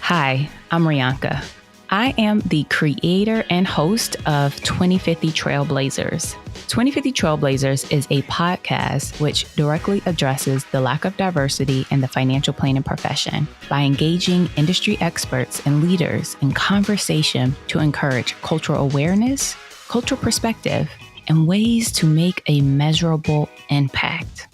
Hi, I'm Rianka. I am the creator and host of 2050 TrailBlazers. 2050 TrailBlazers is a podcast which directly addresses the lack of diversity in the financial planning profession by engaging industry experts and leaders in conversation to encourage cultural awareness, cultural perspective, and ways to make a measurable impact.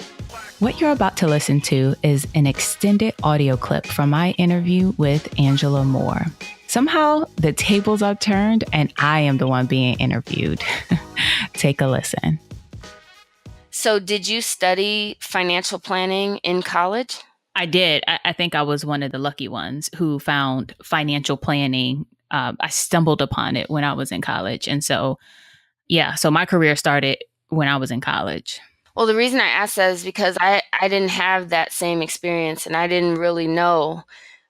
What you're about to listen to is an extended audio clip from my interview with Angela Moore. Somehow the tables are turned and I am the one being interviewed. Take a listen. So did you study financial planning in college? I did. I think I was one of the lucky ones who found financial planning. I stumbled upon it when I was in college. And so my career started when I was in college. Well, the reason I asked that is because I didn't have that same experience and I didn't really know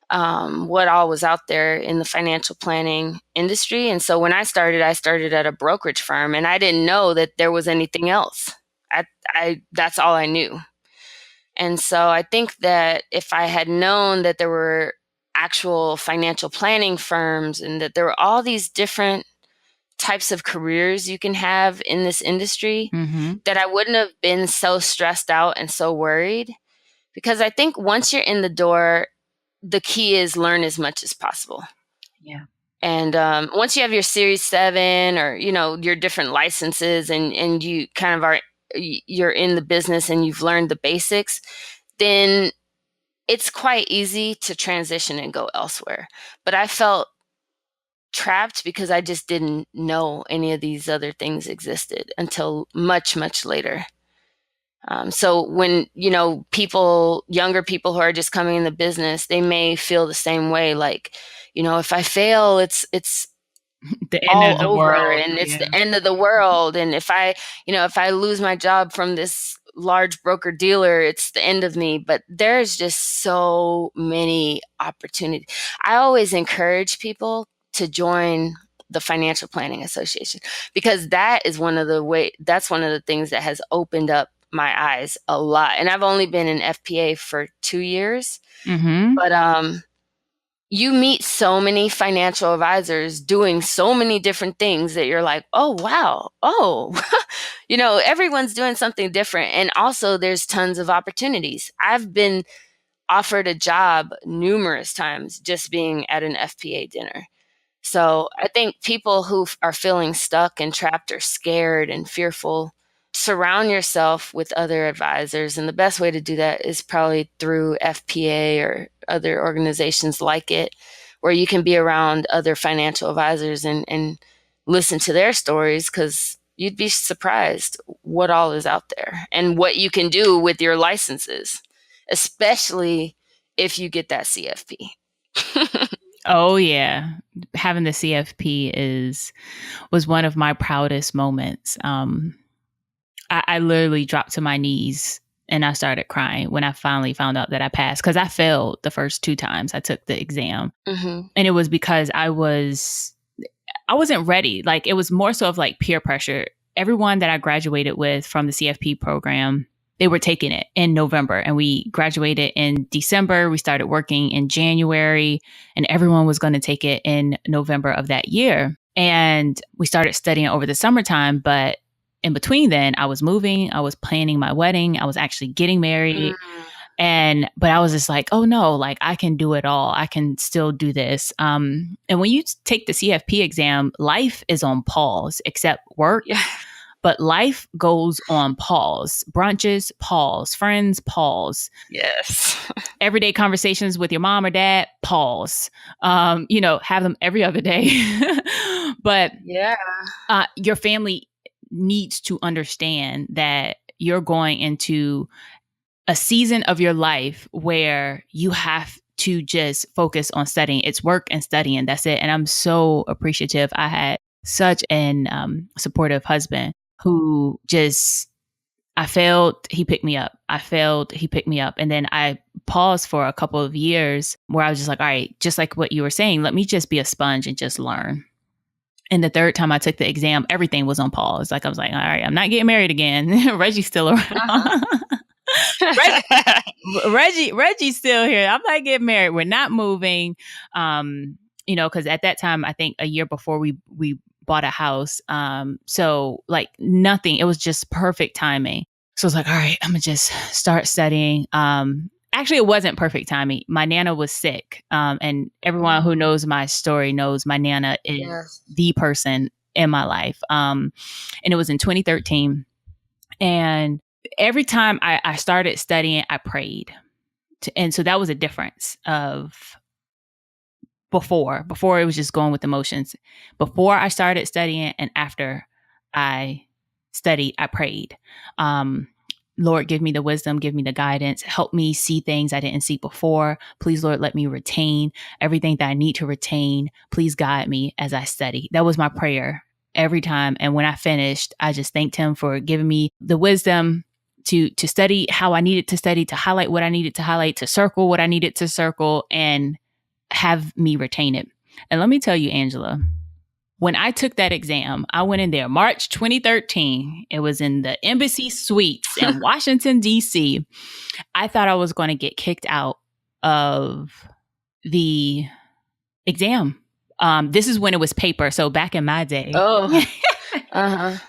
what all was out there in the financial planning industry. And so when I started at a brokerage firm and I didn't know that there was anything else. That's all I knew. And so I think that if I had known that there were actual financial planning firms and that there were all these different types of careers you can have in this industry, that I wouldn't have been so stressed out and so worried. Because I think once you're in the door, the key is learn as much as possible. Yeah. And once you have your Series 7 or, your different licenses and you kind of you're in the business and you've learned the basics, then it's quite easy to transition and go elsewhere. But I felt trapped because I just didn't know any of these other things existed until much, much later. So when, younger people who are just coming in the business, they may feel the same way. Like, if I fail, it's the end all of the over world, and it's the end of the world. And if I lose my job from this large broker dealer, it's the end of me. But there's just so many opportunities. I always encourage people to join the Financial Planning Association because that's one of the things that has opened up my eyes a lot. And I've only been in FPA for 2 years, but you meet so many financial advisors doing so many different things that you're like, oh, wow. Oh, everyone's doing something different. And also there's tons of opportunities. I've been offered a job numerous times just being at an FPA dinner. So I think people who are feeling stuck and trapped or scared and fearful, surround yourself with other advisors. And the best way to do that is probably through FPA or other organizations like it, where you can be around other financial advisors and listen to their stories, because you'd be surprised what all is out there and what you can do with your licenses, especially if you get that CFP. Oh, yeah. Having the CFP was one of my proudest moments. I literally dropped to my knees and I started crying when I finally found out that I passed, because I failed the first 2 times I took the exam. And it was because I wasn't ready. Like, it was more so of like peer pressure. Everyone that I graduated with from the CFP program, they were taking it in November and we graduated in December. We started working in January and everyone was going to take it in November of that year. And we started studying over the summertime. But in between then, I was moving, I was planning my wedding, I was actually getting married. But I was just like, oh no, like I can do it all. I can still do this. And when you take the CFP exam, life is on pause except work. Yeah. But life goes on pause. Brunches, pause. Friends, pause. Yes. Everyday conversations with your mom or dad, pause. Have them every other day. But your family needs to understand that you're going into a season of your life where you have to just focus on studying. It's work and studying. That's it. And I'm so appreciative. I had such an supportive husband who I failed, he picked me up. I failed, he picked me up. And then I paused for a couple of years where I was just like, all right, just like what you were saying, let me just be a sponge and just learn. And the 3rd time I took the exam, everything was on pause. Like, I was like, all right, I'm not getting married again. Reggie's still around. Reggie's still here. I'm not getting married. We're not moving. Because at that time, I think a year before we bought a house. So like nothing. It was just perfect timing. So I was like, all right, I'm gonna just start studying. Actually, it wasn't perfect timing. My Nana was sick. And everyone who knows my story knows my Nana is Yes. the person in my life. And it was in 2013. And every time I started studying, I prayed. And so that was a difference of before. Before it was just going with emotions. Before I started studying and after I studied, I prayed. Lord, give me the wisdom, give me the guidance, help me see things I didn't see before. Please, Lord, let me retain everything that I need to retain. Please guide me as I study. That was my prayer every time. And when I finished, I just thanked him for giving me the wisdom to study how I needed to study, to highlight what I needed to highlight, to circle what I needed to circle, and have me retain it. And let me tell you, Angela, when I took that exam, I went in there March 2013. It was in the Embassy Suites in Washington, D.C. I thought I was going to get kicked out of the exam. This is when it was paper. So back in my day. Oh.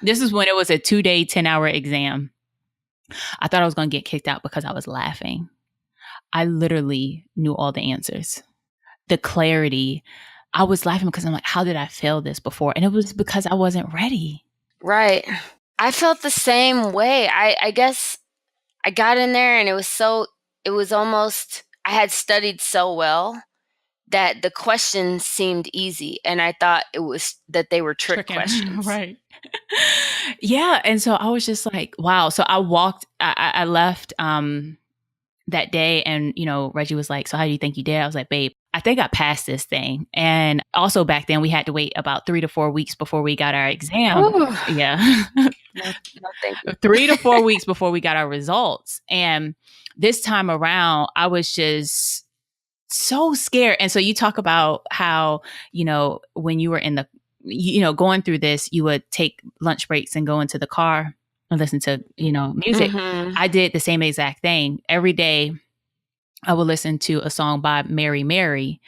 This is when it was a 2-day, 10-hour exam. I thought I was going to get kicked out because I was laughing. I literally knew all the answers. The clarity. I was laughing because I'm like, how did I fail this before? And it was because I wasn't ready. Right. I felt the same way. I guess I got in there and it was almost, I had studied so well that the questions seemed easy. And I thought it was that they were trick questions. Right. Yeah. And so I was just like, wow. So I left that day and, Reggie was like, so how do you think you did? I was like, babe, I think I passed this thing. And also back then we had to wait about 3 to 4 weeks before we got our exam. Ooh. Yeah. No, thank you. 3 to 4 weeks before we got our results. And this time around, I was just so scared. And so you talk about how, when you were in the, going through this, you would take lunch breaks and go into the car and listen to, music. Mm-hmm. I did the same exact thing. Every day I would listen to a song by Mary Mary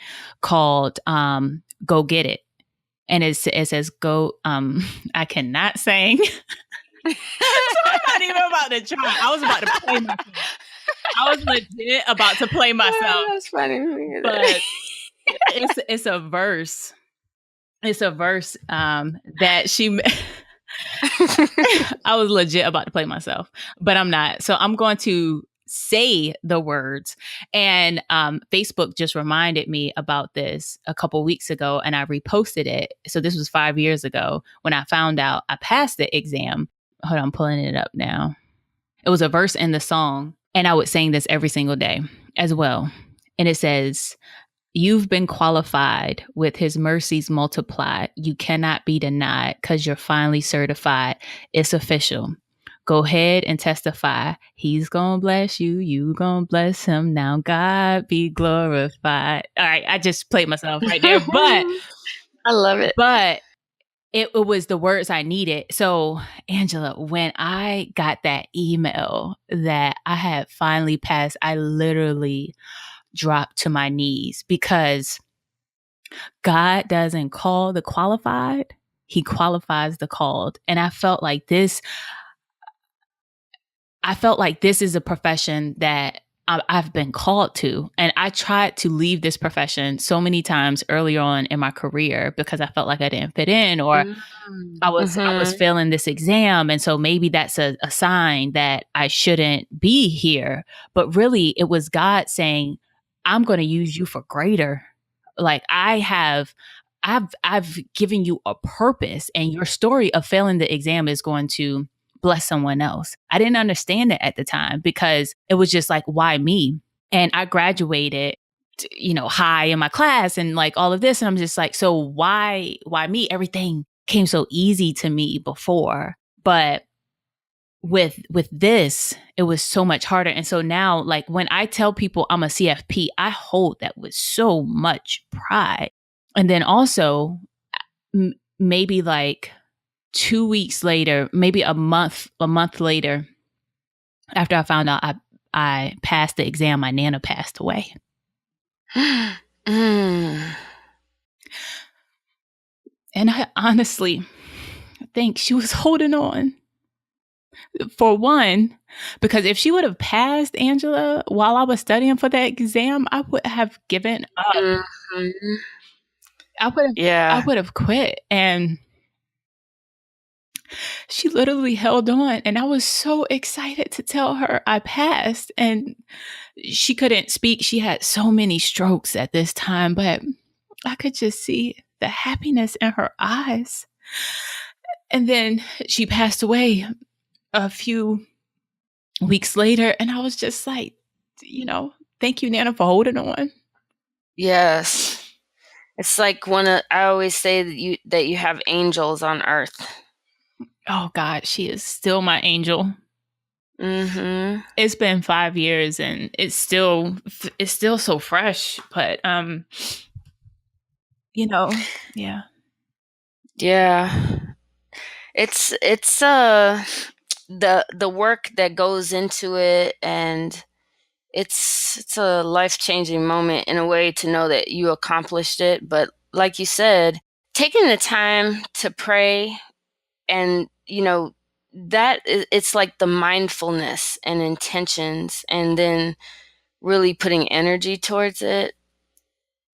called Go Get It. And it says, go, I cannot sing. So I'm not even about to try. I was about to play myself. I was legit about to play myself. Oh, that's funny. But it's a verse. It's a verse that she... I was legit about to play myself, but I'm not. So I'm going to say the words. And Facebook just reminded me about this a couple weeks ago and I reposted it. So this was 5 years ago when I found out I passed the exam. Hold on, I'm pulling it up now. It was a verse in the song and I would sing this every single day as well. And it says, you've been qualified with his mercies multiplied. You cannot be denied because you're finally certified. It's official. Go ahead and testify. He's going to bless you. You going to bless him. Now God be glorified. All right. I just played myself right there, but I love it. But it was the words I needed. So Angela, when I got that email that I had finally passed, I literally dropped to my knees because God doesn't call the qualified. He qualifies the called. And I felt like this is a profession that I've been called to. And I tried to leave this profession so many times earlier on in my career because I felt like I didn't fit in or I was failing this exam. And so maybe that's a sign that I shouldn't be here. But really it was God saying, I'm going to use you for greater. Like I've given you a purpose and your story of failing the exam is going to bless someone else. I didn't understand it at the time because it was just like, why me? And I graduated, high in my class and like all of this. And I'm just like, so why me? Everything came so easy to me before, but with this, it was so much harder. And so now, like when I tell people I'm a CFP, I hold that with so much pride. And then also maybe like 2 weeks later, maybe a month later, after I found out I I passed the exam, my Nana passed away. Mm. And I honestly think she was holding on. For one, because if she would have passed, Angela, while I was studying for that exam, I would have given up. Mm-hmm. I would have quit. And she literally held on. And I was so excited to tell her I passed. And she couldn't speak. She had so many strokes at this time, but I could just see the happiness in her eyes. And then she passed away a few weeks later, and I was just like, thank you, Nana, for holding on. Yes. It's like I always say that you have angels on earth. Oh God, she is still my angel. Mm-hmm. It's been 5 years and it's still so fresh, but yeah. Yeah. It's the work that goes into it, and it's a life-changing moment in a way to know that you accomplished it. But like you said, taking the time to pray, and it's like the mindfulness and intentions, and then really putting energy towards it,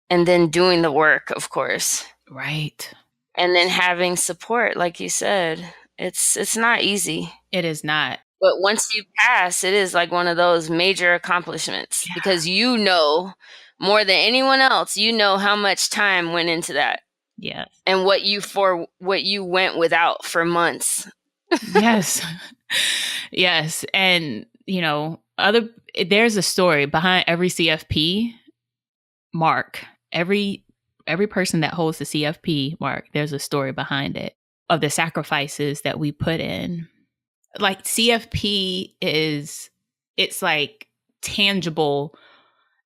and then doing the work, of course. Right. And then having support, like you said. It's not easy. It is not. But once you pass, it is like one of those major accomplishments, because more than anyone else, how much time went into that. Yes. And what you went without for months. Yes. Yes. And, there's a story behind every CFP mark. Every person that holds the CFP mark, there's a story behind it of the sacrifices that we put in. Like CFP it's like tangible.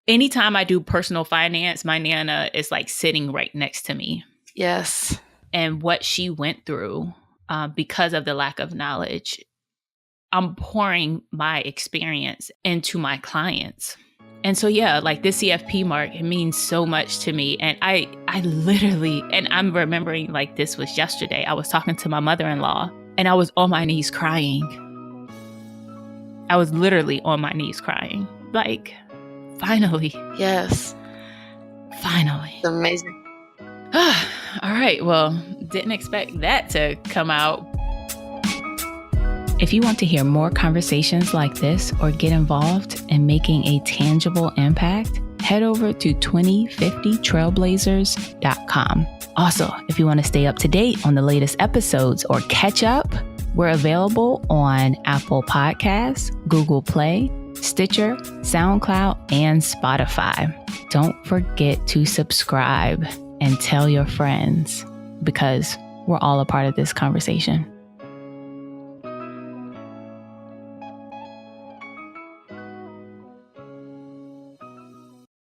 Anytime I do personal finance, my Nana is like sitting right next to me. Yes. And what she went through because of the lack of knowledge, I'm pouring my experience into my clients. And so, yeah, like this CFP mark, it means so much to me. And I literally, and I'm remembering like this was yesterday, I was talking to my mother-in-law and I was on my knees crying. I was literally on my knees crying. Like, finally. Yes. Finally. It's amazing. All right. Well, didn't expect that to come out. If you want to hear more conversations like this or get involved in making a tangible impact, head over to 2050trailblazers.com. Also, if you want to stay up to date on the latest episodes or catch up, we're available on Apple Podcasts, Google Play, Stitcher, SoundCloud, and Spotify. Don't forget to subscribe and tell your friends, because we're all a part of this conversation.